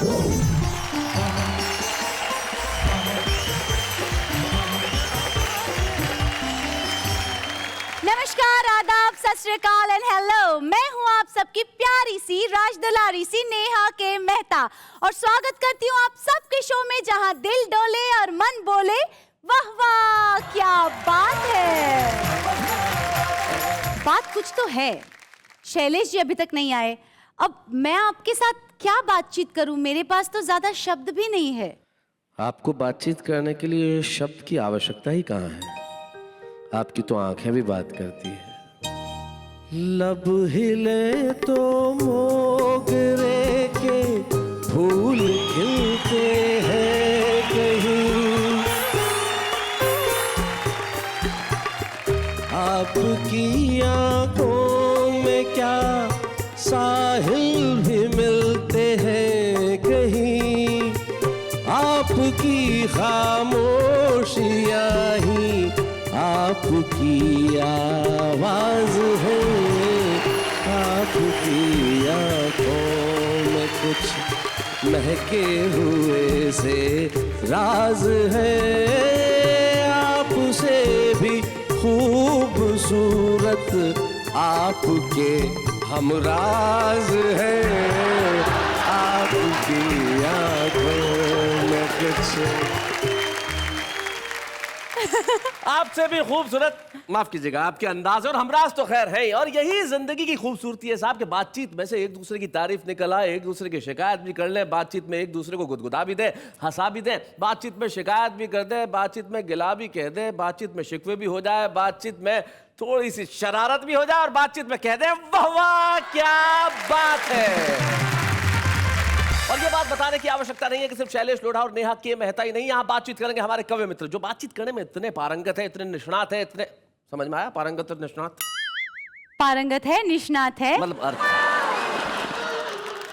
नमस्कार, आदाब, सत श्री अकाल एंड हेलो। मैं हूँ आप सबकी प्यारी सी राजदुलारी सी नेहा के मेहता और स्वागत करती हूँ आप सबके शो में जहाँ दिल डोले और मन बोले। वाह वाह, क्या बात है। बात कुछ तो है। शैलेश जी अभी तक नहीं आए। अब मैं आपके साथ क्या बातचीत करूं, मेरे पास तो ज्यादा शब्द भी नहीं है। आपको बातचीत करने के लिए शब्द की आवश्यकता ही कहाँ है। आपकी तो आंखें भी बात करती है। लब हिले तो मोगरे के फूल खिलते हैं कहीं, आपकी आंखों में क्या साहिल भी मिलते हैं कहीं, आपकी खामोशियाँ ही आपकी आवाज है, आपकी आंखों में कुछ महके हुए से राज है, आपसे भी खूबसूरत आपके हमराज है, आपकी आंखों में कुछ। आपसे भी खूबसूरत, माफ कीजिएगा, आपके अंदाज और हमराज तो खैर है। और यही जिंदगी की खूबसूरती है साहब, कि बातचीत में से एक दूसरे की तारीफ निकल आए, एक दूसरे की शिकायत भी कर ले, बातचीत में एक दूसरे को गुदगुदा भी दे, हंसा भी दे, बातचीत में शिकायत भी कर दे, बातचीत में गिला भी कह दे, बातचीत में शिकवे भी हो जाए, बातचीत में थोड़ी सी शरारत भी हो जाए और बातचीत में कह दे वाह वाह क्या बात है। और ये बात बताने की आवश्यकता नहीं है कि सिर्फ शैलेश लोढ़ा और नेहा के मेहता ही नहीं, यहाँ बातचीत करेंगे हमारे कवि मित्र जो बातचीत करने में इतने पारंगत है, इतने निष्णात है, इतने, समझ में आया पारंगत और निष्णात? पारंगत है, निष्णात है, मतलब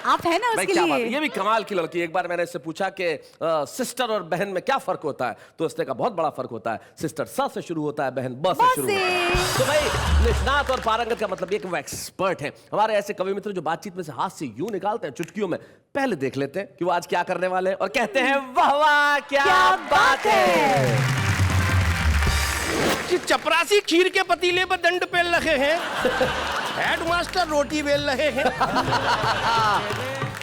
आप है ना उसके लिए। ये भी कमाल की लड़की। एक बार मैंने इससे पूछा कि सिस्टर और बहन में क्या फर्क होता है, तो उसने कहा बहुत बड़ा फर्क होता है, सिस्टर स से शुरू होता है, बहन ब से शुरू होता है। तो भाई निष्णात और पारंगत का मतलब ये कि वो एक्सपर्ट है। हमारे ऐसे कवि मित्र जो बातचीत में से हाथ से यूं निकालते हैं चुटकियों में, पहले देख लेते हैं कि वो आज क्या करने वाले हैं और कहते हैं वाह वाह क्या बात है। चपरासी खीर के पतीले पर दंड पेल रहे हैं, हेडमास्टर रोटी बेल रहे हैं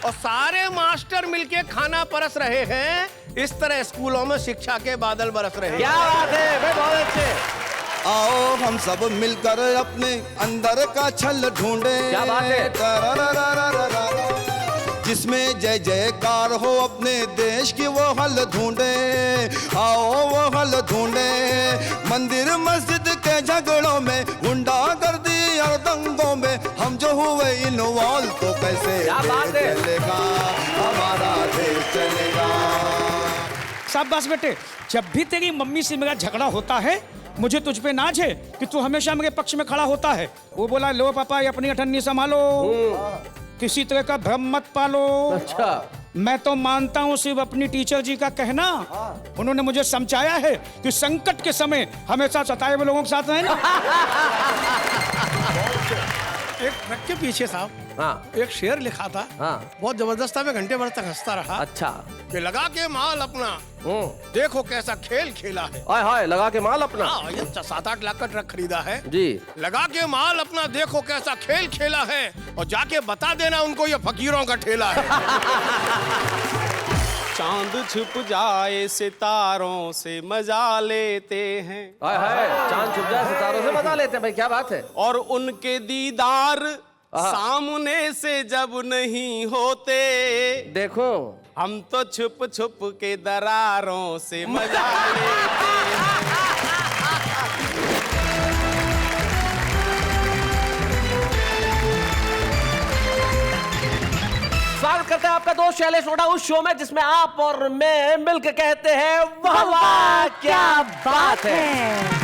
और सारे मास्टर मिलके खाना परस रहे हैं। इस तरह स्कूलों में शिक्षा के बादल बरस रहे हैं। क्या बात है भाई, बहुत अच्छे। आओ हम सब मिलकर अपने अंदर का छल ढूंढे। क्या बात है। जिसमें जय जयकार हो अपने देश की वो हल ढूंढे। आओ वो हल ढूंढे। मंदिर मस्जिद के झगड़ों में, गुंडागर्दी और दंगों में हम जो हुए इन्वॉल्व, तो कैसे चलेगा हमारा देश चलेगा। शाबाश बेटे, जब भी तेरी मम्मी से मेरा झगड़ा होता है मुझे तुझ पे नाज है कि तू हमेशा मेरे पक्ष में खड़ा होता है। वो बोला लो पापा ये अपनी अठन्नी संभालो, किसी तरह का भ्रम मत पालो। अच्छा, मैं तो मानता हूँ सिर्फ अपनी टीचर जी का कहना। उन्होंने मुझे समझाया है कि संकट के समय हमेशा सताए हुए लोगों के साथ रहना। एक ट्रक के पीछे साहब, हाँ, एक शेर लिखा था, हाँ, बहुत जबरदस्त था। मैं घंटे भर तक हंसता रहा। अच्छा, कि लगा के माल अपना देखो कैसा खेल खेला है। हाय हाय, लगा के माल अपना। हाँ, ये 7-8 लाख का ट्रक खरीदा है जी। लगा के माल अपना देखो कैसा खेल खेला है और जाके बता देना उनको ये फकीरों का ठेला है। चांद छुप जाए सितारों से मजा लेते हैं। हाय हाय, चांद छुप जाए सितारों से मजा लेते हैं। भाई क्या बात है। और उनके दीदार सामने से जब नहीं होते, देखो हम तो छुप छुप के दरारों से मजा लेते हैं। स्वागत करते हैं आपका दोस्त शैलेश लोढ़ा उस शो में जिसमें आप और मैं मिलकर कहते हैं वाह वाह क्या बात है।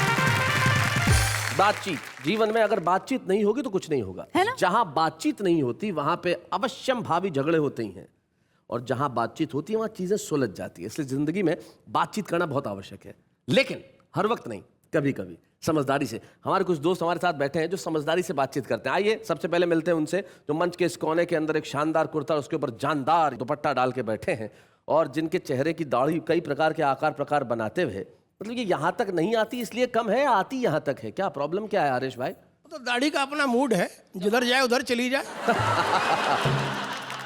बातचीत, जीवन में अगर बातचीत नहीं होगी तो कुछ नहीं होगा, है ना? जहां बातचीत नहीं होती वहां पे अवश्यम भावी झगड़े होते ही हैं, और जहां बातचीत होती है वहां चीजें सुलझ जाती है। इसलिए जिंदगी में बातचीत करना बहुत आवश्यक है, लेकिन हर वक्त नहीं, कभी कभी। समझदारी से। हमारे कुछ दोस्त हमारे साथ बैठे हैं जो समझदारी से बातचीत करते हैं। आइए सबसे पहले मिलते हैं उनसे, जो मंच के इस कोने के अंदर एक शानदार कुर्ता और उसके ऊपर जानदार दुपट्टा डाल के बैठे हैं और जिनके चेहरे की दाढ़ी कई प्रकार के आकार प्रकार बनाते हुए, मतलब ये यहाँ तक नहीं आती इसलिए कम है, आती यहाँ तक है। क्या प्रॉब्लम क्या है हरीश भाई? तो दाढ़ी का अपना मूड है, जिधर जाए उधर चली जाए।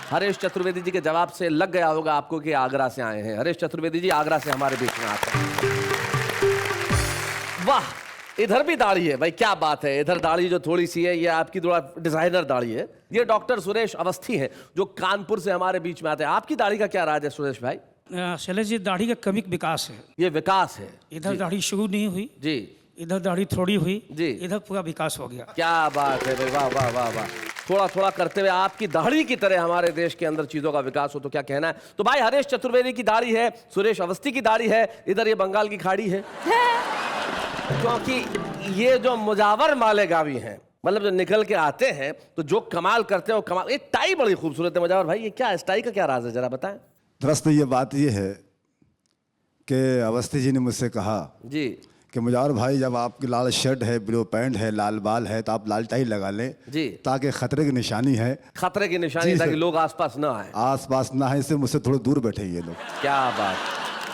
हरीश चतुर्वेदी जी के जवाब से लग गया होगा आपको कि आगरा से आए हैं। हरीश चतुर्वेदी जी आगरा से हमारे बीच में आते हैं। वाह, इधर भी दाढ़ी है भाई, क्या बात है। इधर दाढ़ी जो थोड़ी सी है ये आपकी थोड़ा डिजाइनर दाढ़ी है। ये डॉक्टर सुरेश अवस्थी हैं जो कानपुर से हमारे बीच में आते हैं। आपकी दाढ़ी का क्या राज है सुरेश भाई? शैलेश जी, दाढ़ी का क्रमिक विकास है। ये विकास है। इधर दाढ़ी शुरू नहीं हुई जी, इधर दाढ़ी थोड़ी हुई जी, इधर पूरा विकास हो गया। क्या बात है भाई, वाह वाह वाह वाह। थोड़ा थोड़ा करते हुए आपकी दाढ़ी की तरह हमारे देश के अंदर चीजों का विकास हो तो क्या कहना है। तो भाई हरीश चतुर्वेदी की दाढ़ी है, सुरेश अवस्थी की दाढ़ी है, इधर ये बंगाल की खाड़ी है। क्योंकि ये जो मुजावर मालेगावी हैं, मतलब जो निकल के आते हैं तो जो कमाल करते हैं वो कमाल। ये टाई बड़ी खूबसूरत है मुजावर भाई, ये क्या इस टाई का क्या राज है जरा बताएं। दरअसल ये बात ये है कि अवस्थी जी ने मुझसे कहा जी कि मुजावर भाई, जब आपकी लाल शर्ट है, ब्लू पैंट है, लाल बाल है, तो आप लाल टाई लगा लें जी, ताकि खतरे की निशानी है, खतरे की निशानी जी ताकि सर। लोग आसपास ना आए। आसपास ना है, इससे मुझसे थोड़ा दूर बैठे ये लोग। क्या बात।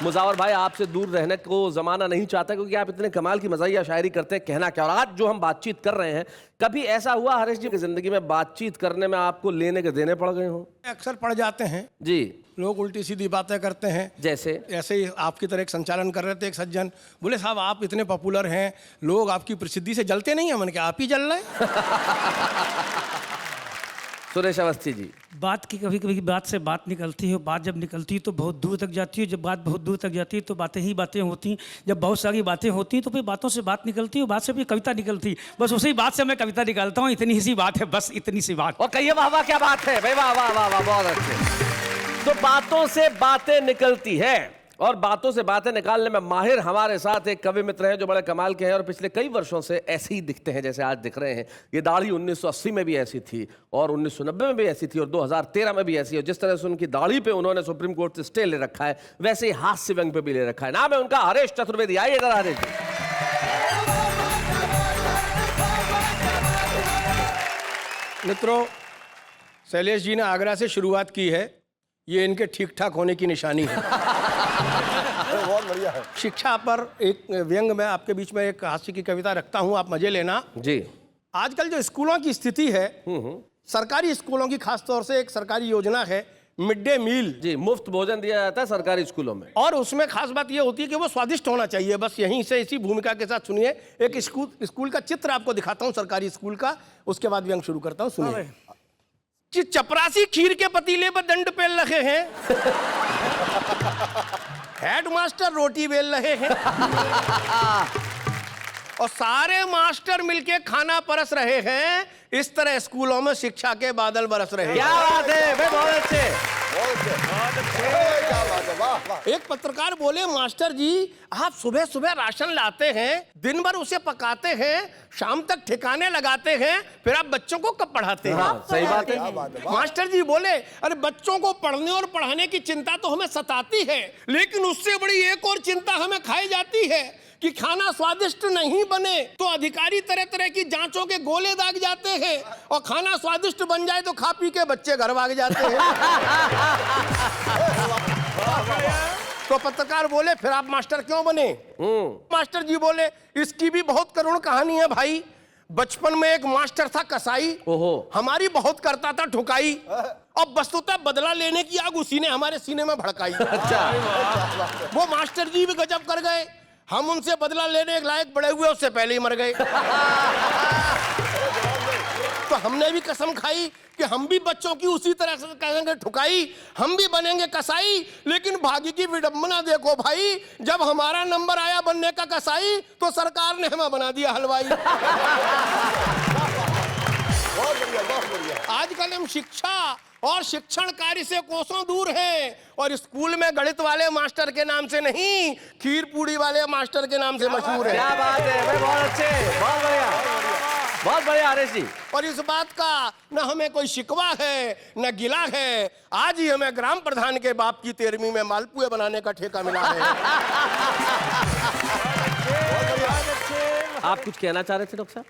मुजावर भाई आपसे दूर रहने को जमाना नहीं चाहता क्योंकि आप इतने कमाल की मज़ाहिया शायरी करते हैं। कहना क्या। और आज जो हम बातचीत कर रहे हैं, कभी ऐसा हुआ हरीश जी की जिंदगी में बातचीत करने में आपको लेने के देने पड़ गए हो? अक्सर पड़ जाते हैं जी। लोग, उल्टी सीधी बातें करते हैं। जैसे ऐसे ही आपकी तरह एक संचालन कर रहे थे एक सज्जन, बोले साहब आप इतने पॉपुलर हैं, लोग आपकी प्रसिद्धि से जलते नहीं हैं। मैंने कहा आप ही जल रहे हैं। सुरेश अवस्थी जी, बात की कभी कभी बात से बात निकलती है, बात जब निकलती है तो बहुत दूर तक जाती है। जब बात बहुत दूर तक जाती है तो बातें ही बातें होती हैं। जब बहुत सारी बातें होती हैं तो फिर बातों से बात निकलती है, बात से भी कविता निकलती है। बस उसी बात से मैं कविता निकालता हूँ। इतनी ही सी बात है, बस इतनी सी बात। और कहिए वाह वाह, क्या बात है भाई, वाह वाह वाह वाह, बहुत अच्छे। तो बातों से बातें निकलती है और बातों से बातें निकालने में माहिर हमारे साथ एक कवि मित्र हैं जो बड़े कमाल के हैं और पिछले कई वर्षों से ऐसे ही दिखते हैं जैसे आज दिख रहे हैं। ये दाढ़ी 1980 में भी ऐसी थी और 1990 में भी ऐसी थी और 2013 में भी ऐसी है। जिस तरह से उनकी दाढ़ी पे उन्होंने सुप्रीम कोर्ट से स्टे ले रखा है, वैसे ही हास्य व्यंग पे भी ले रखा है। नाम है उनका हरीश चतुर्वेदी। आइए इधर हरीश जी। मित्रों, शैलेश जी ने आगरा से शुरुआत की है, ये इनके ठीक ठाक होने की निशानी है। बहुत बढ़िया है। शिक्षा पर एक व्यंग में आपके बीच में एक हास्य की कविता रखता हूं, आप मजे लेना। जी। आजकल जो स्कूलों की स्थिति है, सरकारी स्कूलों की खासतौर से एक सरकारी योजना है मिड डे मील। जी, मुफ्त भोजन दिया जाता है सरकारी स्कूलों में और उसमें खास बात यह होती है कि वो स्वादिष्ट होना चाहिए। बस यहीं से इसी भूमिका के साथ सुनिए, एक स्कूल का चित्र आपको दिखाता हूं, सरकारी स्कूल का, उसके बाद व्यंग शुरू करता हूं। सुनिए। चपरासी खीर के पतीले पर दंड पेल रहे हैं, हेडमास्टर रोटी बेल रहे हैं और सारे मास्टर मिलके खाना परस रहे हैं। इस तरह स्कूलों में शिक्षा के बादल बरस रहे हैं। क्या बात है भाई, बहुत अच्छे। एक पत्रकार बोले, मास्टर जी आप सुबह सुबह राशन लाते हैं, दिन भर उसे पकाते हैं, शाम तक ठिकाने लगाते हैं, फिर आप बच्चों को कब पढ़ाते हैं? हाँ, सही बात है। मास्टर जी बोले, अरे बच्चों को पढ़ने और पढ़ाने की चिंता तो हमें सताती है, लेकिन उससे बड़ी एक और चिंता हमें खाई जाती है कि खाना स्वादिष्ट नहीं बने तो अधिकारी तरह तरह की जांचों के गोले दाग जाते हैं और खाना स्वादिष्ट बन जाए तो खा पी के बच्चे घर भाग जाते हैं। तो पत्रकार बोले, फिर आप मास्टर क्यों बने? मास्टर जी बोले, इसकी भी बहुत करुण कहानी है भाई। बचपन में एक मास्टर था कसाई, हमारी बहुत करता था ठुकाई, अब वस्तुतः बदला लेने की आग उसी ने हमारे सीने में भड़काई। अच्छा। वो मास्टर जी भी गजब कर गए, हम उनसे बदला लेने के लायक बड़े हुए उससे पहले ही मर गए। तो हमने भी कसम खाई कि हम भी बच्चों की उसी तरह से करेंगे ठुकाई, हम भी बनेंगे कसाई। लेकिन भाग्य की विडंबना देखो भाई, जब हमारा नंबर आया बनने का कसाई तो सरकार ने हमें बना दिया हलवाई। आजकल हम शिक्षा और शिक्षण कार्य से कोसों दूर हैं और स्कूल में गणित वाले मास्टर के नाम से नहीं, खीर पूड़ी वाले मास्टर के नाम से मशहूर है। क्या बात है भाई, बहुत अच्छे, बहुत बढ़िया, बहुत बढ़िया हरीश जी। और इस बात का न हमें कोई शिकवा है न गिला है। आज ही हमें ग्राम प्रधान के बाप की 13वीं में मालपुए बनाने का ठेका मिला है। आप कुछ कहना चाह रहे थे डॉक्टर साहब?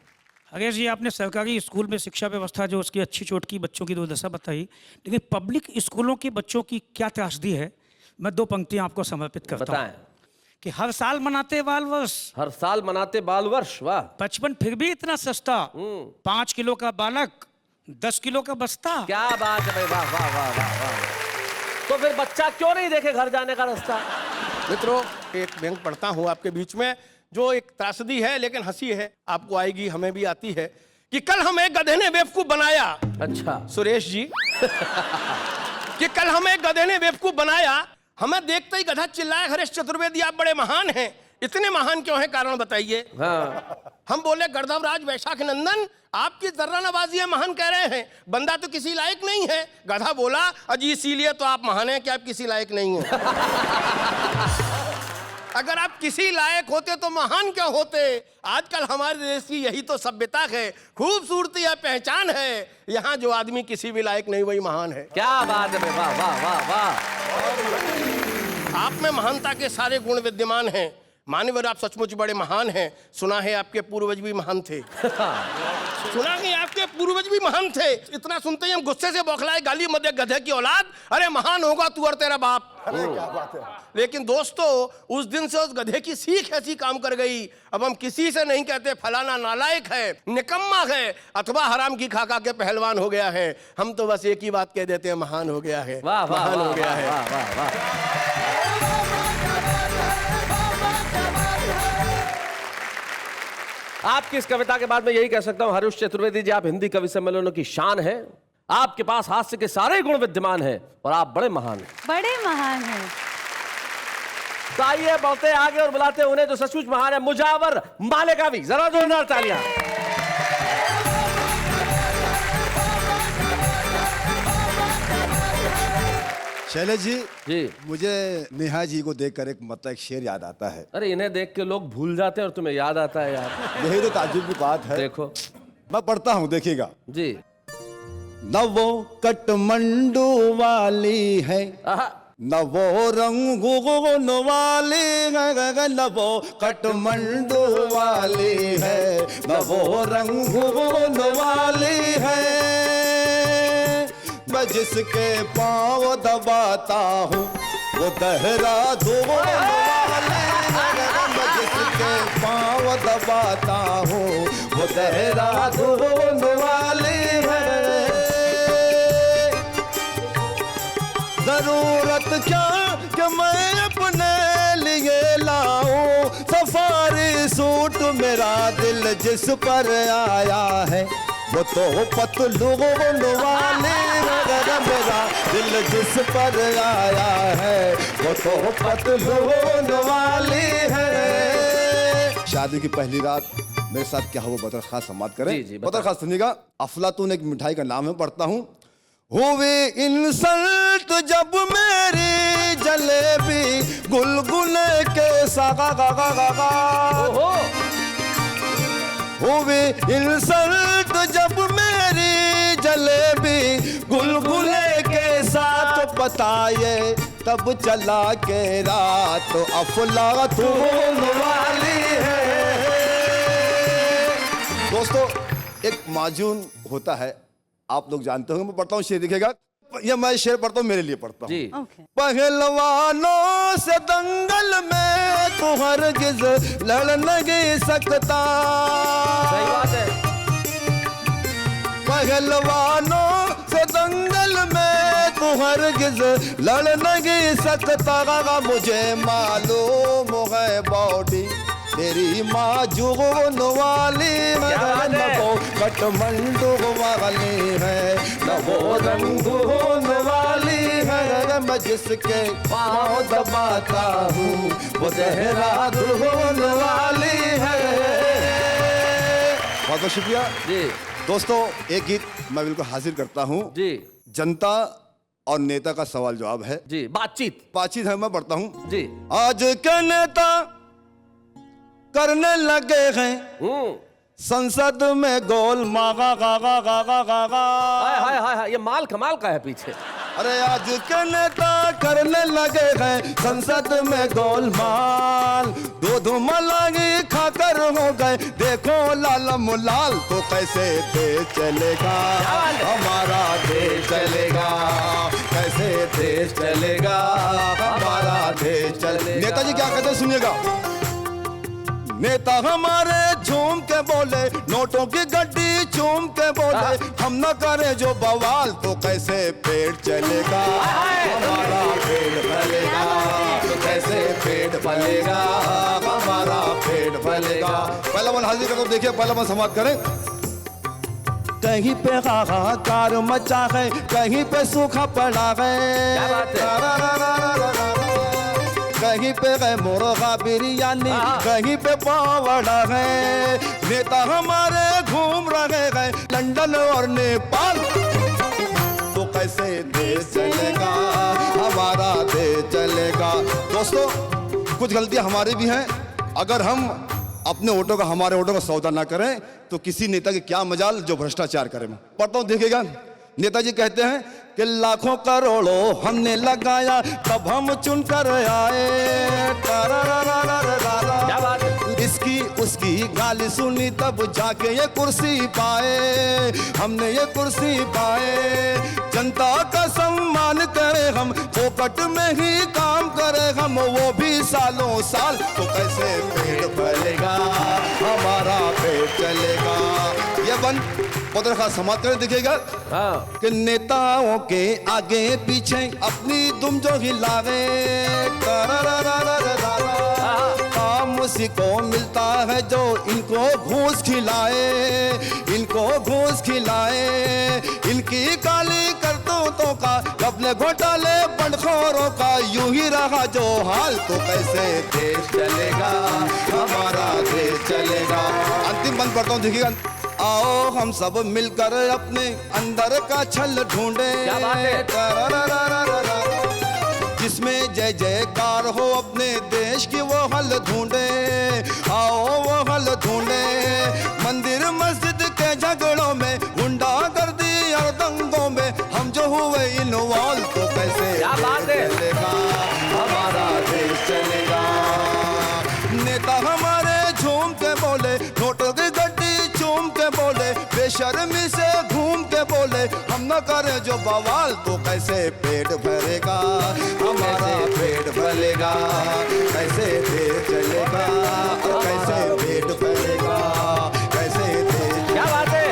अरे जी, आपने सरकारी स्कूल में शिक्षा व्यवस्था जो उसकी अच्छी चोट की बच्चों की दुर्दशा बताई, लेकिन पब्लिक स्कूलों के बच्चों की क्या त्रासदी है, मैं 2 पंक्तियां आपको समर्पित करता हूँ बताएं। कि हर साल मनाते बाल वर्ष, हर साल मनाते बाल वर्ष, वाह। बचपन फिर भी इतना सस्ता, 5 किलो का बालक 10 किलो का बस्ता। क्या बात है भाई, वाह वाह वाह वाह वाह। तो फिर बच्चा क्यों नहीं देखे घर जाने का रास्ता? मित्रों, एक व्यंग पढ़ता हूं आपके बीच में, जो एक त्रासदी है लेकिन हंसी है, आपको आएगी, हमें भी आती है। कि कल हमें गधे ने बेवकूफ बनाया। अच्छा। सुरेश जी कि कल हमें गधे ने बेवकूफ बनाया, हमें देखते ही गधा चिल्लाया, हरेश चतुर्वेदी आप बड़े महान हैं। इतने महान क्यों है, कारण बताइए। हाँ। हम बोले गर्दभराज वैशाख नंदन, आपकी जर्रा नवाजी है, महान कह रहे हैं, बंदा तो किसी लायक नहीं है। गधा बोला, अजी इसीलिए तो आप महान हैं कि आप किसी लायक नहीं हैं। अगर आप किसी लायक होते तो महान क्या होते। आजकल हमारे देश की यही तो सभ्यता है, खूबसूरती है, पहचान है। यहाँ जो आदमी किसी भी लायक नहीं वही महान है। क्या बात है भाई, वाह वाह वाह वाह। आप में महानता के सारे गुण विद्यमान हैं। मान्यवर, आप सचमुच बड़े महान हैं। सुना है आपके पूर्वज भी महान थे। सुना है आपके पूर्वज भी महान थे। इतना सुनते ही हम गुस्से से बौखलाए, गाली मत दे गधे की औलाद, अरे महान होगा तू और तेरा बाप। अरे क्या बात है। लेकिन दोस्तों, उस दिन से उस गधे की सीख ऐसी काम कर गई, अब हम किसी से नहीं कहते फलाना नालायक है, निकम्मा है, अथवा हराम की खाका के पहलवान हो गया है। हम तो बस एक ही बात कह देते हैं, महान हो गया है, वाह वाह महान वाह हो गया है। वाह वाह वाह। आपकी इस कविता के बाद मैं यही कह सकता हूं, हरीश चतुर्वेदी जी, आप हिंदी कवि सम्मेलनों की शान है। आपके पास हास्य के सारे गुण विद्यमान हैं और आप बड़े महान हैं। बड़े महान हैं। तो आइए बढ़ते आगे और बुलाते हैं उन्हें जो सचमुच महान है, मुजावर मालेगावी। जरा जोरदार तालियां। शैलेश जी, जी। मुझे नेहा जी को देखकर एक मतलब एक शेर याद आता है। अरे इन्हें देख के लोग भूल जाते हैं और तुम्हें याद आता है यार। यही तो ताज्जुब की बात है। देखो, मैं पढ़ता हूँ, देखिएगा। जी। न वो कठमंडू वाली है, आहा। न वो रंगून वाली है, न वो कठमंडू वाली है, न वो रंगून वाली है। मैं जिसके पाँव दबाता हूँ वो देहरादून वाली है, मैं जिसके पाँव दबाता हूँ वो देहरादून वाली है। जरूरत क्या कि मैं अपने लिए लाऊं सफारी सूट, मेरा दिल जिस पर आया है वो तो पतलून वाली है, मेरा दिल जिस पर आया है वो तो पतलून वाली है। शादी की पहली रात मेरे साथ क्या हुआ, बतर खास समाप्त करें। जी, जी, बतर खास सुनिएगा। अफलातून एक मिठाई का नाम है, पढ़ता हूँ। हुए इंसल्ट जब मेरी जलेबी गुलगुले के सागा गा गा गा गा। हुए इंसल्ट जब मेरी जलेबी गुलगुले के साथ, बताए तब चला के रात अफलातून वाली है। दोस्तों, एक माजून होता है, आप लोग जानते होंगे। मैं पढ़ता हूँ शेर, दिखेगा। ये मैं शेर पढ़ता हूँ, मेरे लिए पढ़ता हूँ। ओके। पहलवानों से दंगल में तू हरगिज लड़ नहीं सकता। सही बात है। पहलवानों से दंगल में तू हरगिज लड़ नहीं सकता। मुझे मालूम है बॉडी तेरी माजून वाली है, न वो कठमंडू वाली है, न वो रंगून वाली है। मैं जिसके पाँव दबाता हूँ वो देहरादून वाली है। बहुत बहुत शुक्रिया जी। दोस्तों। एक गीत मैं बिल्कुल हाजिर करता हूँ। जी। जनता और नेता का सवाल जवाब है। जी, बातचीत है, मैं पढ़ता हूँ। जी। आज के नेता करने लगे हैं संसद में गोल मागा गागा गागा गागा। हाय हाय हाय हाय, ये माल कमाल का है पीछे। अरे आज के नेता करने लगे हैं संसद में गोलमाल, दूध मलाई खाकर हो गए देखो लालम लाल। तो कैसे देश चलेगा हमारा, देश चलेगा कैसे देश चलेगा हमारा, देश चलेगा। नेताजी क्या कहते हैं सुनिएगा। नेता हमारे झूम के बोले, नोटों की गड्डी चूम के बोले, हम न करें जो बवाल तो कैसे पेट चलेगा हमारा, पेट फलेगा कैसे पेट फलेगा हमारा, पेट फलेगा। पहला मन हाजिर करके देखिए, पहला मन समाप्त करें। कहीं पे हाहाकार मचा है, कहीं पे सूखा पड़ा है, कहीं पे है मुर्गा बिरयानी, कहीं पे पावड़ा है। नेता हमारे घूम रहे हैं लंदन और नेपाल, तो कैसे देश चलेगा हमारा, देश चलेगा। दोस्तों कुछ गलतियां हमारी भी हैं। अगर हम अपने वोटों का, हमारे वोटों का सौदा ना करें तो किसी नेता की क्या मजाल जो भ्रष्टाचार करे। पढ़ता हूं देखिएगा। नेताजी कहते हैं कि लाखों करोड़ों हमने लगाया तब हम चुन कर आए, इसकी उसकी गाली सुनी तब जाके ये कुर्सी पाए, हमने ये कुर्सी पाए। जनता का सम्मान करे हम, फोकट में ही काम करे हम, वो भी सालों साल। तो कैसे पेट फलेगा हमारा, पेट चलेगा। ये बंद पत्र का समाप्त कर देखिएगा कि नेताओं के आगे पीछे अपनी दुम जो हिलावे, काम उसी को मिलता है जो इनको घूस खिलाए, इनको घूस खिलाए। इनकी काली करतूतों का, अपने घोटाले बंडखोरों का यूं ही रहा जो हाल, तो कैसे देश चलेगा हमारा, देश चलेगा। अंतिम बंद करता हूँ देखिएगा। आओ हम सब मिलकर अपने अंदर का छल ढूंढे, जिसमें जय जयकार हो अपने देश की वो हल ढूंढे। आओ वो हल ढूंढे, मंदिर मस्जिद के झगड़ों में, गुंडागर्दी और दंगों में हम जो हुए इन्वॉल्व, तो कैसे चलेगा हमारा, देश चलेगा। नेता हमारे झूम के बोले, नोटों की गड्डी चूम के बोले, बेशर्मी से घूम के बोले, हम न करें जो बवाल तो कैसे पेट भरेगा हमारा, पेट फलेगा कैसे देश चलेगा, कैसे पेट फलेगा कैसे देश। क्या बात है।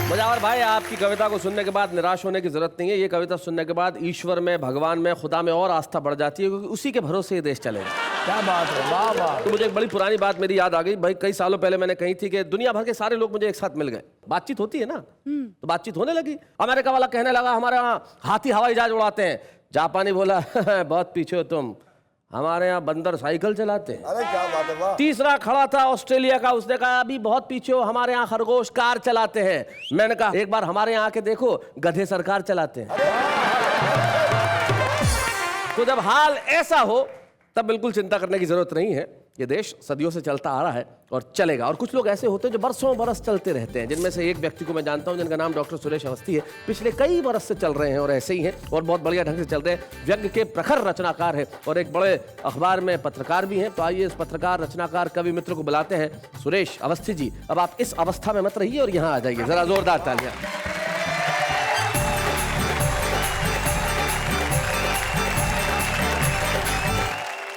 मुजावर भाई, आपकी कविता को सुनने के बाद निराश होने की जरूरत नहीं है। ये कविता सुनने के बाद ईश्वर में, भगवान में, खुदा में और आस्था बढ़ जाती है, क्योंकि उसी के भरोसे ये देश चलेगा। क्या बात है, वाह वाह। तो मुझे एक बड़ी पुरानी बात मेरी याद आ गई भाई। कई सालों पहले मैंने कही थी कि दुनिया भर के सारे लोग मुझे एक साथ मिल गए, बातचीत होती है ना, तो बातचीत होने लगी। अमेरिका वाला कहने लगा हमारे यहाँ हाथी हवाई जहाज उड़ाते हैं। जापानी बोला बहुत पीछे हो तुम, हमारे यहाँ बंदर साइकिल चलाते हैं। अरे क्या बात है, वाह। तीसरा खड़ा था ऑस्ट्रेलिया का, उसने कहा अभी बहुत पीछे हो, हमारे यहाँ खरगोश कार चलाते हैं। मैंने कहा एक बार हमारे यहाँ आके देखो, गधे सरकार चलाते हैं। तो जब हाल ऐसा हो तब बिल्कुल चिंता करने की जरूरत नहीं है। ये देश सदियों से चलता आ रहा है और चलेगा। और कुछ लोग ऐसे होते हैं जो बरसों बरस चलते रहते हैं, जिनमें से एक व्यक्ति को मैं जानता हूं जिनका नाम डॉक्टर सुरेश अवस्थी है। पिछले कई बरस से चल रहे हैं और ऐसे ही हैं और बहुत बढ़िया ढंग से चल रहे हैं। व्यंग्य के प्रखर रचनाकार है और एक बड़े अखबार में पत्रकार भी हैं। तो आइए इस पत्रकार, रचनाकार, कवि मित्र को बुलाते हैं, सुरेश अवस्थी जी। अब आप इस अवस्था में मत रहिए और यहाँ आ जाइए, जरा जोरदार तालियां।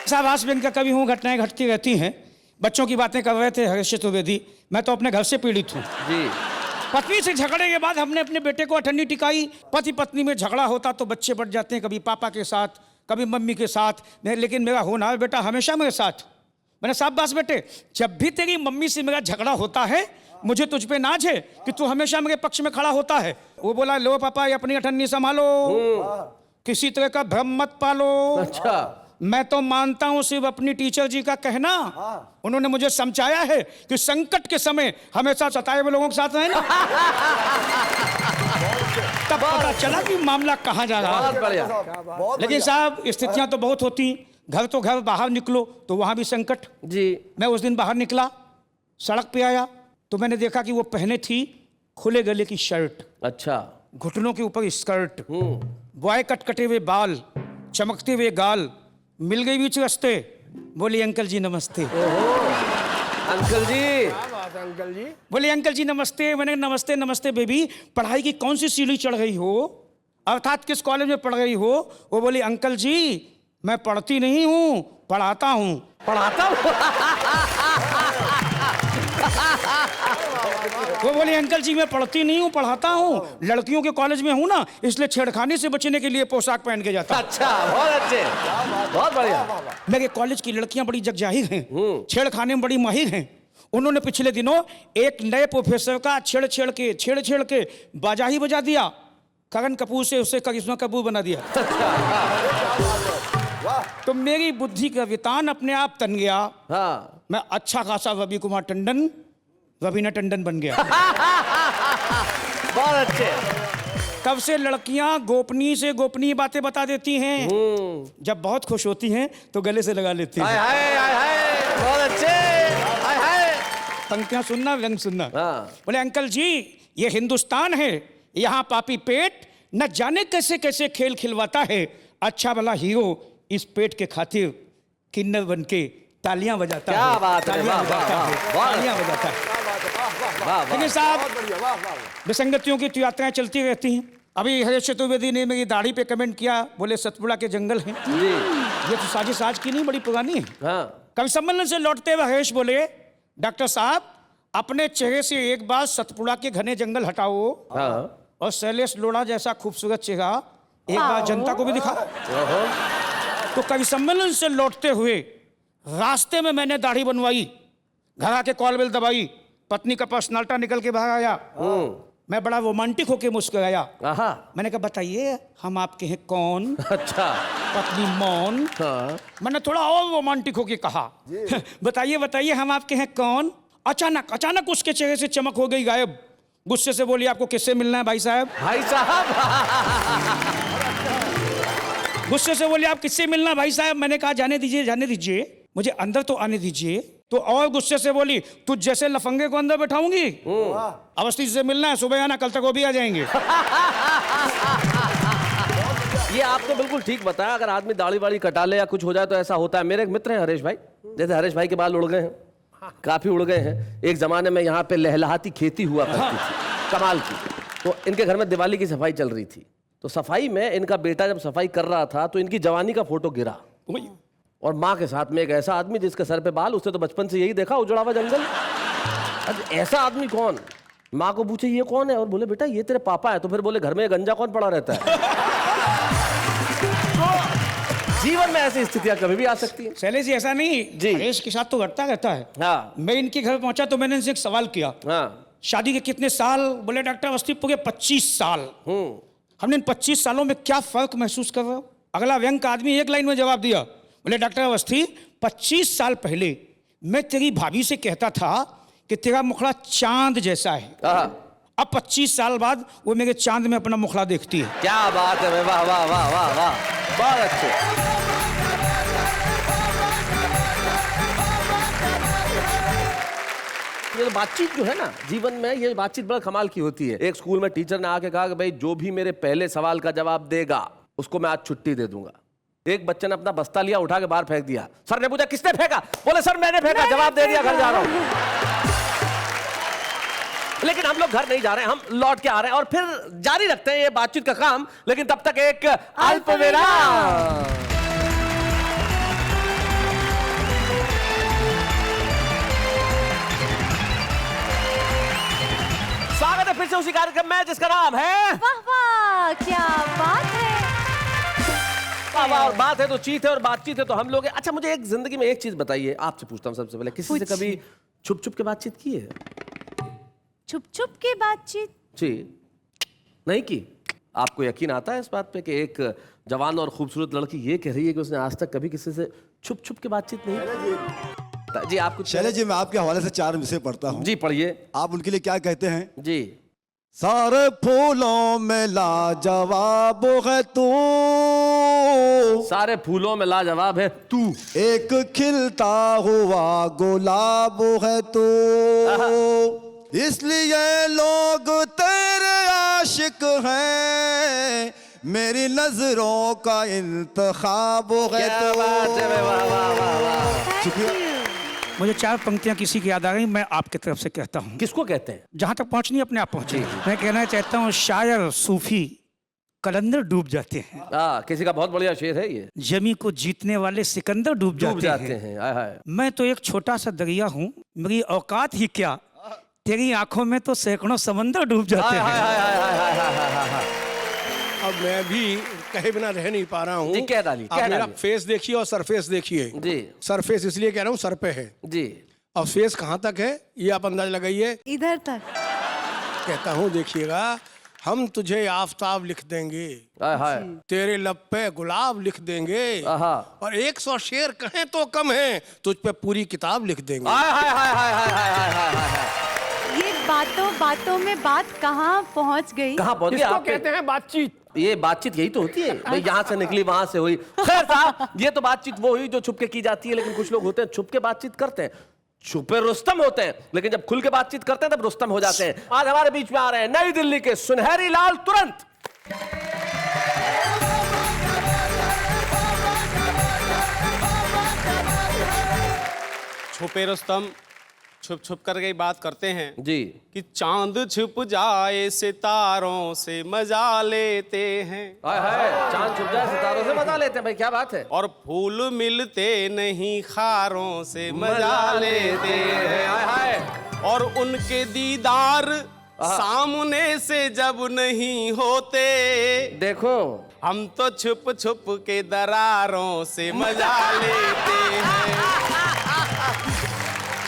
साहबास व्यंग का कवि हूँ, घटनाएं घटती रहती हैं। बच्चों की बातें कर रहे थे हरीश चतुर्वेदी। मैं तो अपने घर से पीड़ित हूँ जी। पत्नी से झगड़े के बाद हमने अपने बेटे को अठन्नी टिकाई। पति पत्नी में झगड़ा होता तो बच्चे बढ़ जाते हैं, कभी पापा के साथ, कभी मम्मी के साथ, लेकिन मेरा होनहार बेटा हमेशा मेरे साथ। मैंने शाबाश बेटे, जब भी तेरी मम्मी से मेरा झगड़ा होता है मुझे तुझ पे नाज है कि तू हमेशा मेरे पक्ष में खड़ा होता है। वो बोला लो पापा, ये अपनी अठन्नी संभालो, किसी तरह का भ्रम मत पालो। अच्छा, मैं तो मानता हूं सिर्फ अपनी टीचर जी का कहना। उन्होंने मुझे समझाया है कि संकट के समय हमेशा सताए हुए लोगों के साथ रहना। तब पता चला कि मामला कहाँ जा रहा बहुत है। बढ़िया। लेकिन साहब स्थितियां तो बहुत होती, घर तो घर, बाहर निकलो तो वहां भी संकट। जी। मैं उस दिन बाहर निकला, सड़क पे आया तो मैंने देखा कि वो पहने थी खुले गले की शर्ट, अच्छा। घुटनों के ऊपर स्कर्ट, बॉय कट कटे हुए बाल, चमकते हुए गाल, मिल गई बीच रास्ते, बोली अंकल जी नमस्ते। अंकल जी। अंकल जी बोले अंकल जी नमस्ते। मैंने नमस्ते नमस्ते बेबी, पढ़ाई की कौन सी सीढ़ी चढ़ गई हो, अर्थात किस कॉलेज में पढ़ गई हो? वो बोली अंकल जी मैं पढ़ती नहीं हूँ, पढ़ाता हूँ। पढ़ाता हूँ। वो बोली अंकल जी मैं पढ़ती नहीं हूँ, पढ़ाता हूँ, लड़कियों के कॉलेज में हूँ ना, इसलिए छेड़खानी से बचने के लिए पोशाक पहन के जाता। अच्छा, बहुत अच्छे, बहुत बढ़िया। मेरे कॉलेज की लड़कियां बड़ी जगजाहिर हैं, छेड़खाने में बड़ी माहिर हैं। उन्होंने पिछले दिनों एक नए प्रोफेसर का छेड़ के बाजा ही बजा दिया, करण कपूर से उसे करिश्मा कपूर बना दिया। तो मेरी बुद्धि का वितान अपने आप तन गया। हाँ। मैं अच्छा खासा रवि कुमार टंडन, रवीना टंडन बन गया। बहुत अच्छे। तब से लड़कियां गोपनीय से गोपनीय बातें बता देती हैं, जब बहुत खुश होती हैं तो गले से लगा लेती हाय हैं। हाय हाय हाय, बहुत अच्छे। हाय हाय। पंक्तियां सुनना, व्यंग सुनना। हाँ। बोले अंकल जी ये हिंदुस्तान है, यहाँ पापी पेट न जाने कैसे कैसे खेल खिलवाता है, अच्छा भला हीरो इस पेट के खातिर किन्नर बन के तालियां बजाता है। क्या बात है, तालियां वाह, बजाता वाह, है, वाह। तालियां बजाता है। वाह, लेकिन वाह। साहब विसंगतियों की तो यात्राएं चलती रहती हैं। अभी हरीश चतुर्वेदी ने मेरी दाढ़ी पे कमेंट किया, बोले सतपुड़ा के जंगल हैं। जी। ये तो साजिश आज की नहीं, बड़ी पुरानी है। हाँ। कवि सम्मेलन से लौटते हुए हरीश बोले डॉक्टर साहब अपने चेहरे से एक बार सतपुड़ा के घने जंगल हटाओ, हाँ। और शैलेश लोढ़ा जैसा खूबसूरत चेहरा एक बार जनता को भी दिखाओ। तो कवि सम्मेलन से लौटते हुए रास्ते में मैंने दाढ़ी बनवाई, घर आके कॉल बेल दबाई, पत्नी का पर्सनाल्टा निकल के बाहर आया। मैं बड़ा रोमांटिक होके मुस्कुराया। आहा। मैंने कहा बताइए हम आपके हैं कौन? अच्छा। पत्नी मौन। हाँ। मैंने थोड़ा और रोमांटिक होके कहा बताइए बताइए हम आपके हैं कौन? अचानक उसके चेहरे से चमक हो गई गायब, गुस्से से बोली आपको किससे मिलना है भाई साहब? भाई साहब। गुस्से से बोली आप किससे मिलना है भाई साहब? मैंने कहा जाने दीजिए, मुझे अंदर तो आने दीजिए। तो और गुस्से से बोली तुझ जैसे लफंगे को अंदर बैठाऊंगी, अवस्थी से मिलना है, सुबह आना, कल तक वो भी आ जाएंगे। ये आपने बिल्कुल ठीक बताया, अगर आदमी दाढ़ी वाड़ी कटा ले या कुछ हो जाए तो ऐसा होता है। मेरे एक मित्र हैं हरीश भाई, जैसे हरीश भाई के बाल उड़ गए हैं, काफी उड़ गए हैं। एक जमाने में यहाँ पे लहलहाती खेती हुआ करती थी, कमाल की। तो इनके घर में दिवाली की सफाई चल रही थी, तो सफाई में इनका बेटा जब सफाई कर रहा था तो इनकी जवानी का फोटो गिरा, और माँ के साथ में एक ऐसा आदमी जिसके सर पे बाल, उसने तो बचपन से यही देखा उजड़ा हुआ जंगल। अब ऐसा आदमी कौन? माँ को पूछे ये कौन है, और बोले बेटा ये तेरे पापा है। तो फिर बोले घर में गंजा कौन पड़ा रहता है? तो जीवन में ऐसी स्थितियां कभी भी आ सकती हैं। शैलेश जी ऐसा नहीं जी। हरीश के साथ तो घटता रहता है। हाँ। मैं इनके घर पहुंचा तो मैंने इनसे एक सवाल किया, हाँ। शादी के कितने साल? बोले डॉक्टर अवस्थी पूरे 25 साल। हमने इन 25 सालों में क्या फर्क महसूस कर रहे हो? अगला व्यंग का आदमी एक लाइन में जवाब दिया, बोले डॉक्टर अवस्थी 25 साल पहले मैं तेरी भाभी से कहता था कि तेरा मुखड़ा चांद जैसा है, अब 25 साल बाद वो मेरे चांद में अपना मुखड़ा देखती है। क्या बात है, वाह वाह वाह वाह वाह, बहुत अच्छे। ये बातचीत जो है ना जीवन में, ये बातचीत बड़ा कमाल की होती है। एक स्कूल में टीचर ने आके कहा कि भाई जो भी मेरे पहले सवाल का जवाब देगा उसको मैं आज छुट्टी दे दूंगा। एक बच्चे ने अपना बस्ता लिया, उठा के बाहर फेंक दिया। सर ने पूछा किसने फेंका? बोले सर मैंने फेंका, जवाब दे दिया, घर जा रहा हूं। लेकिन हम लोग घर नहीं जा रहे हैं, हम लौट के आ रहे हैं और फिर जारी रखते हैं ये बातचीत का काम। लेकिन तब तक एक अल्प विराम। स्वागत है फिर से उसी कार्यक्रम में जिसका नाम है वाह वाह, क्या बात है। और बात है तो चीत है, और बातचीत है तो हम लोग हैं। अच्छा मुझे एक जिंदगी में एक चीज बताइए, आपसे पूछता हूँ सबसे पहले, किसी से कभी छुप छुप के बातचीत की है? छुप छुप के बातचीत? जी नहीं की। आपको यकीन आता है इस बात पे कि एक जवान और खूबसूरत लड़की ये कह रही है कि उसने आज तक कभी किसी से छुप छुप के बातचीत नहीं? जी आप कुछ शैलेश जी मैं आपके हवाले से 4 विषय पढ़ता हूँ, जी पढ़िए। आप उनके लिए क्या कहते हैं? जी सारे फूलों में लाजवाब है तू, सारे फूलों में लाजवाब है तू, एक खिलता हुआ गुलाब है तू, इसलिए लोग तेरे आशिक हैं, मेरी नजरों का इंतखाब है क्या तू। बात है, वाह वाह वाह वाह। शुक्रिया। मुझे 4 पंक्तियां किसी की याद आ गई, मैं आपकी तरफ से कहता हूँ। किसको कहते हैं? जहाँ तक पहुँचनी अपने आप पहुँची। मैं कहना चाहता हूँ, शायर सूफी कलंदर डूब जाते हैं, किसी का बहुत बढ़िया शेर है ये। जमी को जीतने वाले सिकंदर डूब जाते हैं। हाय हाय। मैं तो एक छोटा सा दरिया हूँ, मेरी औकात ही क्या, तेरी आंखों में तो सैकड़ों समंदर डूब जाते हाय हैं। हाय हाय हाय हाय हाय हाय। अब मैं भी कहे बिना रह नहीं पा रहा हूँ। जी, कह डालिए, आप कह मेरा डालिए। फेस देखिए और सरफेस देखिए। जी सरफेस इसलिए कह रहा हूँ, सर पे है, जी। और फेस कहाँ तक है ये आप अंदाज लगाइए। इधर तक। कहता हूँ देखिएगा, हम तुझे आफताब लिख देंगे, हाय हाय। तेरे लब पे गुलाब लिख देंगे, आहा। और 100 शेर कहें तो कम है, तुझ पे पूरी किताब लिख देंगे। हाय हाय हाय हाय हाय हाय हाय हाय हाय। ये बातों बातों में बात कहाँ पहुँच गई? कहाँ पहुंच गए इसको आपके? कहते हैं बातचीत। ये बातचीत यही तो होती है भाई, यहाँ से निकली वहां से हुई। खैर साहब, ये तो बातचीत वो हुई जो छुप के की जाती है, लेकिन कुछ लोग होते हैं छुप के बातचीत करते हैं, छुपे रुस्तम होते हैं, लेकिन जब खुल के बातचीत करते हैं तब रुस्तम हो जाते हैं। आज हमारे बीच में आ रहे हैं नई दिल्ली के सुनहरी लाल तुरंत। छुपे रुस्तम छुप छुप कर के बात करते हैं जी। कि चांद छुप जाए सितारों से मजा लेते हैं, हाय हाय, चांद छुप जाए सितारों से मजा लेते हैं भाई, क्या बात है। और फूल मिलते नहीं खारों से मजा लेते हैं। हाय हाय। और उनके दीदार सामने से जब नहीं होते, देखो हम तो छुप छुप के दरारों से मजा लेते हैं।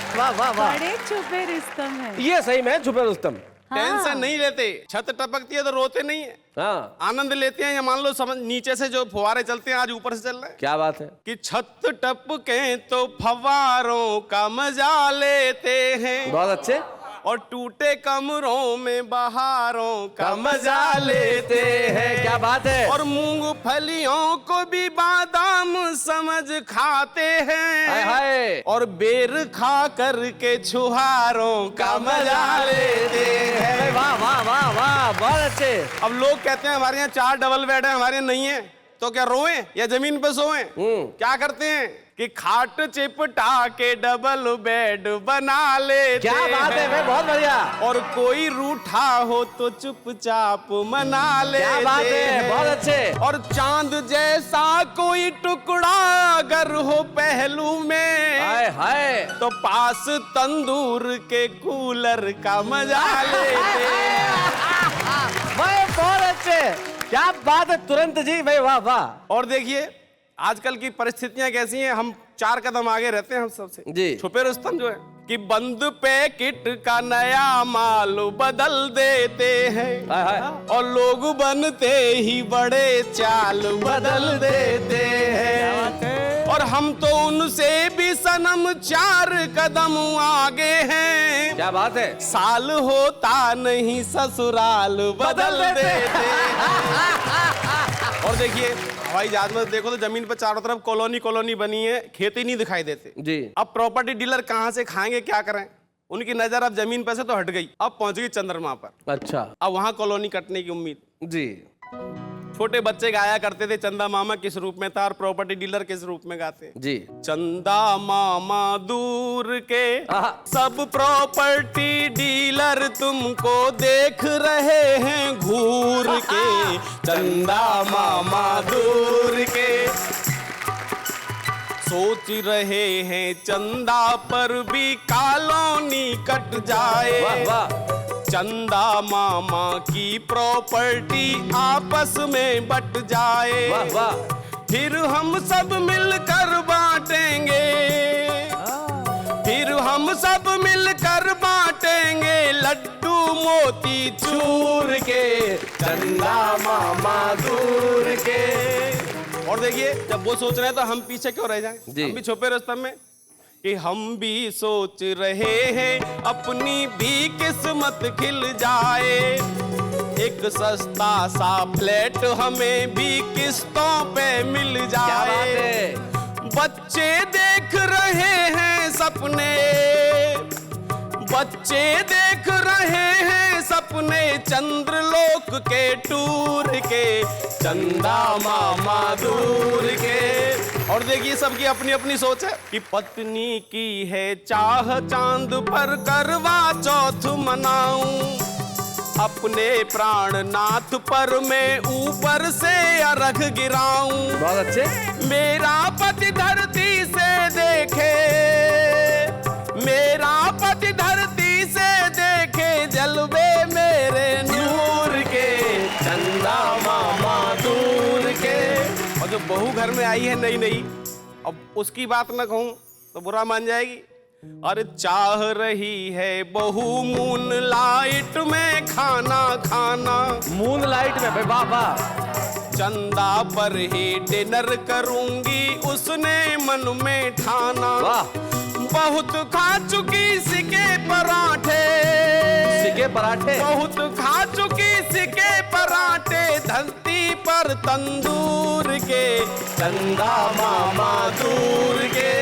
वाह वाह वाह, बड़े छुपे रिश्तम है। ये सही में छुपे रुस्तम। टेंशन नहीं लेते, छत टपकती है तो रोते नहीं है, हाँ, आनंद लेते हैं। या मान लो समझ नीचे से जो फुहारे चलते हैं, आज ऊपर से चल रहे हैं, क्या बात है। कि छत टपके तो फवारों का मजा लेते हैं, बहुत अच्छे। और टूटे कमरों में बहारों का मजा लेते हैं। क्या बात है। और मूंगफलियों को भी बादाम समझ खाते हैं, हाय हाय। और बेर खा करके छुहारों का मजा लेते हैं। वाह वाह वाह वाह, बहुत अच्छे। अब लोग कहते हैं हमारे यहाँ 4 डबल बेड है, हमारे यहाँ नहीं है, तो क्या रोएं या जमीन पे सोएं? क्या करते हैं कि खाट चिपटा के डबल बेड बना लेते। क्या बात है भाई, बहुत बढ़िया। और कोई रूठा हो तो चुपचाप मना लेते। क्या बात है, बहुत अच्छे। और चांद जैसा कोई टुकड़ा अगर हो पहलू में, हाय हाय, तो पास तंदूर के कूलर का मजा लेते। भाई बहुत अच्छे, क्या बात है तुरंत जी भाई, वाह वाह। और देखिए आजकल की परिस्थितियां कैसी हैं, हम 4 कदम आगे रहते हैं हम सबसे। जी। छुपे रुस्तम जो है कि बंद पैकेट का नया माल बदल देते हैं, हाय हाय। और लोग बनते ही बड़े चाल बदल देते हैं। और हम तो उनसे भी सनम 4 कदम आगे हैं। क्या बात है। साल होता नहीं ससुराल बदल देते हैं। और देखिए हवाई जहाज में देखो तो जमीन पर चारों तरफ कॉलोनी कॉलोनी बनी है, खेती नहीं दिखाई देते जी। अब प्रॉपर्टी डीलर कहाँ से खाएंगे, क्या करें? उनकी नजर अब जमीन पर से तो हट गई, अब पहुंच गई चंद्रमा पर। अच्छा। अब वहां कॉलोनी कटने की उम्मीद। जी। छोटे बच्चे गाया करते थे चंदा मामा किस रूप में था, और प्रॉपर्टी डीलर किस रूप में गाते। जी। चंदा मामा दूर के आहा। सब प्रॉपर्टी डीलर तुमको देख रहे हैं घूर के। चंदा मामा दूर के सोच रहे हैं चंदा पर भी कॉलोनी कट जाए। वाह वाह। चंदा मामा की प्रॉपर्टी आपस में बट जाए। वाह वाह। फिर हम सब मिलकर बांटेंगे, फिर हम सब मिलकर बांटेंगे लड्डू मोती चूर के। चंदा मामा दूर के। और देखिए जब वो सोच रहे हैं तो हम पीछे क्यों रह जाएं? जी। हम भी छुपे रुस्तम में कि हम भी सोच रहे हैं अपनी भी किस्मत खिल जाए, एक सस्ता सा फ्लैट हमें भी किस्तों पे मिल क्या बात जाए। है? बच्चे देख रहे हैं सपने, बच्चे देख रहे हैं सपने चंद्रलोक के टूर के, चंदा मामा दूर के। और देखिए सबकी अपनी अपनी सोच है कि पत्नी की है चाह चांद पर करवा चौथ मनाऊं, अपने प्राणनाथ पर मैं ऊपर से अर्घ गिराऊं। बहुत अच्छे। मेरा पति धरती से देखे, मेरा पति धरती से देखे जलवे मेरे नूर के, चंदा मामा दूर के। और जो बहू घर में आई है नई नई, अब उसकी बात न कहूं तो बुरा मान जाएगी। और चाह रही है बहू मून लाइट में खाना खाना, मून लाइट में भाई, वाह वाह। चंदा पर ही डिनर करूंगी उसने मन में ठाना। वाह। बहुत खा चुकी सिके पराठे, सिके पराठे। बहुत खा चुकी सिके पराठे धरती पर तंदूर के, चंदा मामा दूर के।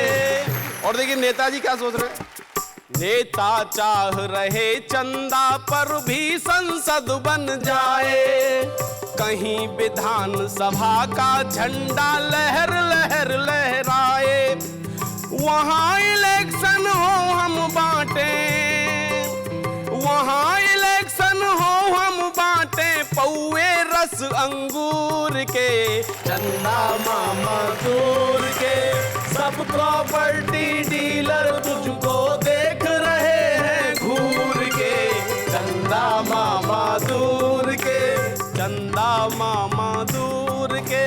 और देखिए नेताजी क्या सोच रहे हैं, नेता चाह रहे चंदा पर भी संसद बन जाए, कहीं विधानसभा का झंडा लहर लहर लहराए, वहां इलेक्शन हो हम बांटे, वहां इलेक्शन हो हम बांटे पौए रस अंगूर के, चंदा मामा दूर के। सब प्रॉपर्टी डीलर तुझको देख रहे हैं घूर के, चंदा मामा दूर के, चंदा मामा दूर के।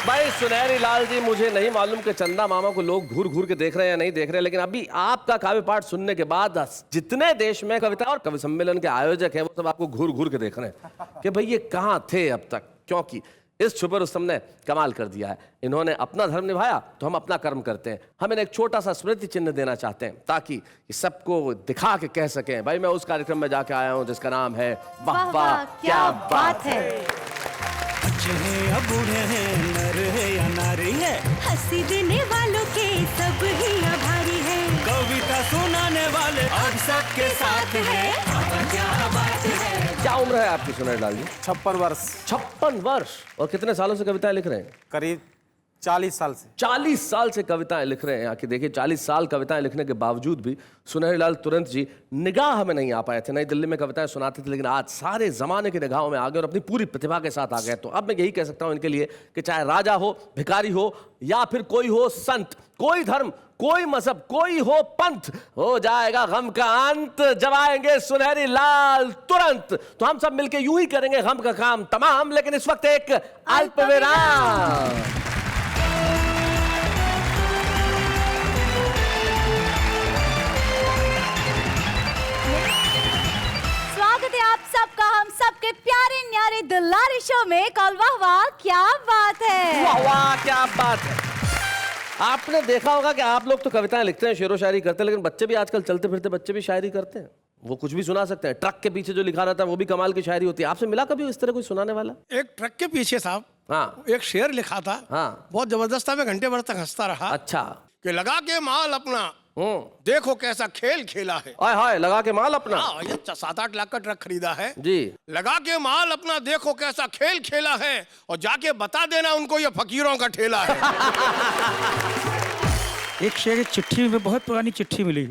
भाई सुनहरी लाल जी, मुझे नहीं मालूम कि चंदा मामा को लोग घूर घूर के देख रहे हैं या नहीं देख रहे हैं, लेकिन अभी आपका काव्य पाठ सुनने के बाद जितने देश में कविता और कवि सम्मेलन के आयोजक हैं वो सब आपको घूर घूर के देख रहे हैं कि भाई ये कहाँ थे अब तक, क्योंकि इस छुपे रुस्तम ने कमाल कर दिया है। इन्होंने अपना धर्म निभाया तो हम अपना कर्म करते हैं। हम इन्हें एक छोटा सा स्मृति चिन्ह देना चाहते हैं ताकि सबको दिखा के कह सकें भाई मैं उस कार्यक्रम में जाके आया हूं जिसका नाम है वाह वाह क्या बात है। बच्चे हैं या बूढ़े हैं, नर है या नारी है, हंसी देने वालों के सब ही आभारी है, कविता सुनाने वाले अब सबके साथ है। क्या बात है। क्या उम्र है आपकी सुनहरी लाल जी? 56 वर्ष। 56 वर्ष। और कितने सालों से कविताएं लिख रहे हैं? करीब 40 साल से। 40 साल से कविताएं लिख रहे हैं। आके देखिए 40 साल कविताएं लिखने के बावजूद भी सुनहरी लाल तुरंत जी निगाह में नहीं आ पाए थे। नई दिल्ली में कविताएं सुनाते थे, लेकिन आज सारे जमाने की निगाहों में आ गए और अपनी पूरी प्रतिभा के साथ आ गए। तो अब मैं यही कह सकता हूं इनके लिए कि चाहे राजा हो, भिखारी हो या फिर कोई हो संत, कोई धर्म, कोई मजहब, कोई हो पंथ, हो जाएगा गम का अंत जब आएंगे सुनहरी लाल तुरंत। तो हम सब मिलके यूं ही करेंगे गम का काम तमाम, लेकिन इस वक्त एक अल्प विराम। स्वागत है आप सबका हम सबके प्यारे न्यारे दुलारी शो में। कॉल वाह वाह क्या बात है। वाह वाह क्या बात है। आपने देखा होगा कि आप लोग तो कविताएं लिखते हैं, शेरो शायरी करते हैं, लेकिन बच्चे भी आजकल चलते फिरते बच्चे भी शायरी करते हैं। वो कुछ भी सुना सकते हैं। ट्रक के पीछे जो लिखा रहता है वो भी कमाल की शायरी होती है। आपसे मिला कभी इस तरह कोई सुनाने वाला? एक ट्रक के पीछे साहब हाँ एक शेर लिखा था। हाँ। बहुत जबरदस्त था, मैं घंटे भर तक हंसता रहा। अच्छा। कि लगा के माल अपना देखो कैसा खेल खेला है। हाय हाय लगा के माल अपना। हाँ, ये 7-8 लाख का ट्रक खरीदा है जी। लगा के माल अपना देखो कैसा खेल खेला है, और जाके बता देना उनको ये फकीरों का ठेला है। एक शेर एक चिट्ठी में, बहुत पुरानी चिट्ठी मिली।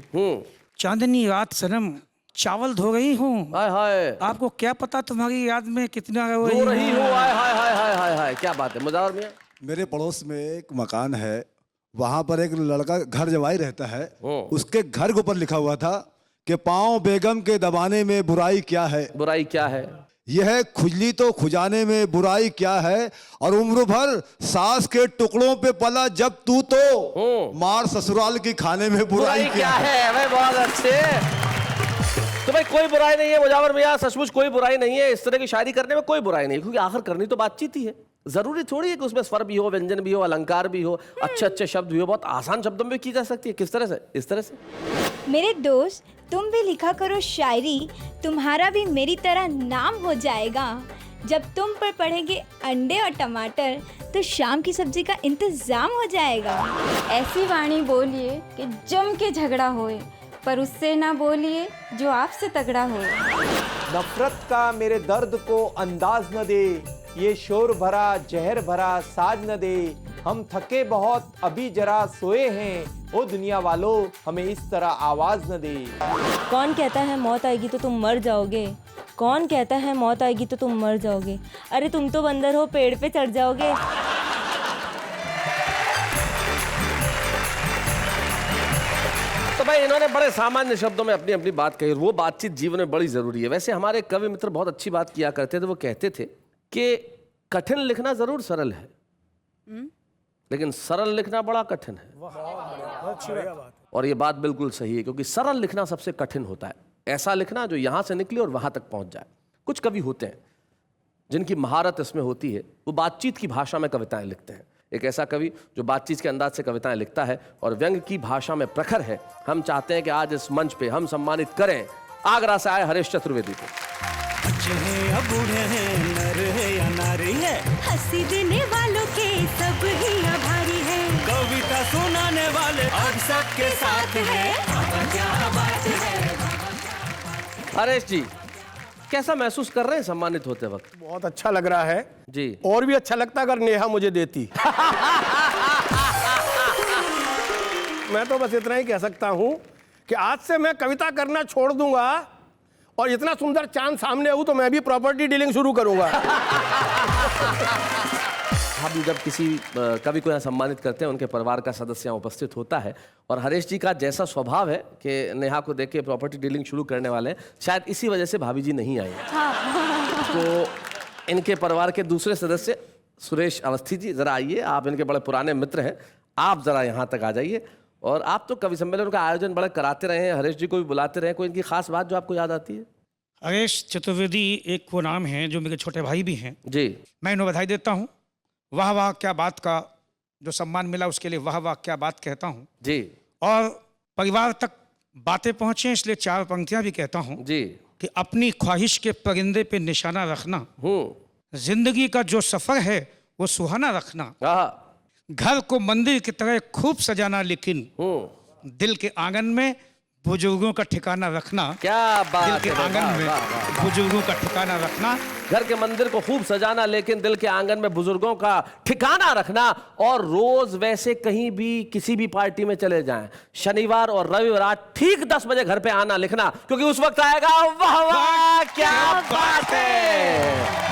चांदनी रात सनम चावल धो रही हूँ, हाय हाय आपको क्या पता तुम्हारी याद में कितना रो रो रही हूँ। हाय हाय हाय हाय हाय हाय क्या बात है मुजावर मियां। मेरे पड़ोस में एक मकान है, वहां पर एक लड़का घर जवाई रहता है। उसके घर के ऊपर लिखा हुआ था कि पाँव बेगम के दबाने में बुराई क्या है, बुराई क्या है, यह खुजली तो खुजाने में बुराई क्या है, और उम्र भर सास के टुकड़ों पे पला जब तू तो मार ससुराल की खाने में बुराई क्या है। भाई बहुत अच्छे। तो भाई कोई बुराई नहीं है मुजावर मियां, सचमुच कोई बुराई नहीं है। इस तरह की शायरी करने में कोई बुराई नहीं, क्योंकि आखिर करनी तो बातचीत ही है। जरूरी थोड़ी है कि उसमें स्वर भी हो, व्यंजन भी हो, अलंकार भी हो, अच्छे अच्छे शब्द भी हो। बहुत आसान शब्दों में की जा सकती है। किस तरह से? इस तरह से। मेरे दोस्त, तुम भी लिखा करो शायरी, तुम्हारा भी मेरी तरह नाम हो जाएगा। जब तुम पर पड़ेंगे अंडे और टमाटर तो शाम की सब्जी का इंतजाम हो जाएगा। ऐसी वाणी बोलिए कि जम के झगड़ा होए, पर उससे ना बोलिए जो आपसे तगड़ा होए। नफरत का मेरे दर्द को अंदाज न दे, ये शोर भरा जहर भरा साज न दे। हम थके बहुत अभी जरा सोए हैं, ओ दुनिया वालों हमें इस तरह आवाज न दे। कौन कहता है मौत आएगी तो तुम मर जाओगे? कौन कहता है मौत आएगी तो तुम मर जाओगे? अरे तुम तो बंदर हो, पेड़ पे चढ़ जाओगे। तो भाई इन्होंने बड़े सामान्य शब्दों में अपनी अपनी बात कही। वो बातचीत जीवन में बड़ी जरूरी है। वैसे हमारे कवि मित्र बहुत अच्छी बात किया करते थे। वो कहते थे कि कठिन लिखना जरूर सरल है, लेकिन सरल लिखना बड़ा कठिन है। और ये बात बिल्कुल सही है, क्योंकि सरल लिखना सबसे कठिन होता है। ऐसा लिखना जो यहां से निकले और वहां तक पहुंच जाए। कुछ कवि होते हैं जिनकी महारत इसमें होती है, वो बातचीत की भाषा में कविताएं लिखते हैं। एक ऐसा कवि जो बातचीत के अंदाज से कविताएं लिखता है और व्यंग की भाषा में प्रखर है, हम चाहते हैं कि आज इस मंच पे हम सम्मानित करें आगरा से आए हरीश चतुर्वेदी को। बच्चे हैं या बूढ़े हैं, नर है या नारी है, हंसी देने वालों के सब ही आभारी है। कविता सुनाने वाले अब सबके साथ है। क्या बात है। हरीश जी, कैसा महसूस कर रहे हैं सम्मानित होते वक्त? बहुत अच्छा लग रहा है जी। और भी अच्छा लगता अगर नेहा मुझे देती। मैं तो बस इतना ही कह सकता हूं कि आज से मैं कविता करना छोड़ दूंगा और इतना सुंदर चांद सामने हो तो मैं भी प्रॉपर्टी डीलिंग शुरू करूंगा। हम जब किसी कवि को यहाँ सम्मानित करते हैं, उनके परिवार का सदस्य यहाँ उपस्थित होता है, और हरीश जी का जैसा स्वभाव है कि नेहा को देख के प्रॉपर्टी डीलिंग शुरू करने वाले हैं, शायद इसी वजह से भाभी जी नहीं आई। तो इनके परिवार के दूसरे सदस्य सुरेश अवस्थी जी, जरा आइए। आप इनके बड़े पुराने मित्र हैं, आप जरा यहाँ तक आ जाइए। और आप तो कवि सम्मेलन का आयोजन बड़ा कराते रहे हैं, हरीश जी को भी बुलाते रहे। कोई इनकी खास बात जो आपको याद आती है? हरीश चतुर्वेदी एक वो नाम है जो मेरे छोटे भाई भी हैं जी। मैं इन्हें बधाई देता हूँ। वाह वाह क्या बात का जो सम्मान मिला उसके लिए वाह वाह क्या बात कहता हूँ जी। और परिवार तक बातें पहुँचे इसलिए चार पंक्तियाँ भी कहता हूँ जी कि अपनी ख्वाहिश के परिंदे पे निशाना रखना, जिंदगी का जो सफर है वो सुहाना रखना, घर को मंदिर की तरह खूब सजाना, लेकिन दिल के आंगन में बुजुर्गों का ठिकाना रखना। क्या बात है। दिल के आंगन में बुजुर्गों का ठिकाना रखना। घर के मंदिर को खूब सजाना, लेकिन दिल के आंगन में बुजुर्गों का ठिकाना रखना। और रोज वैसे कहीं भी किसी भी पार्टी में चले जाएं, शनिवार और रविवार ठीक 10 बजे घर पे आना लिखना, क्योंकि उस वक्त आएगा वाह वाह क्या बात है।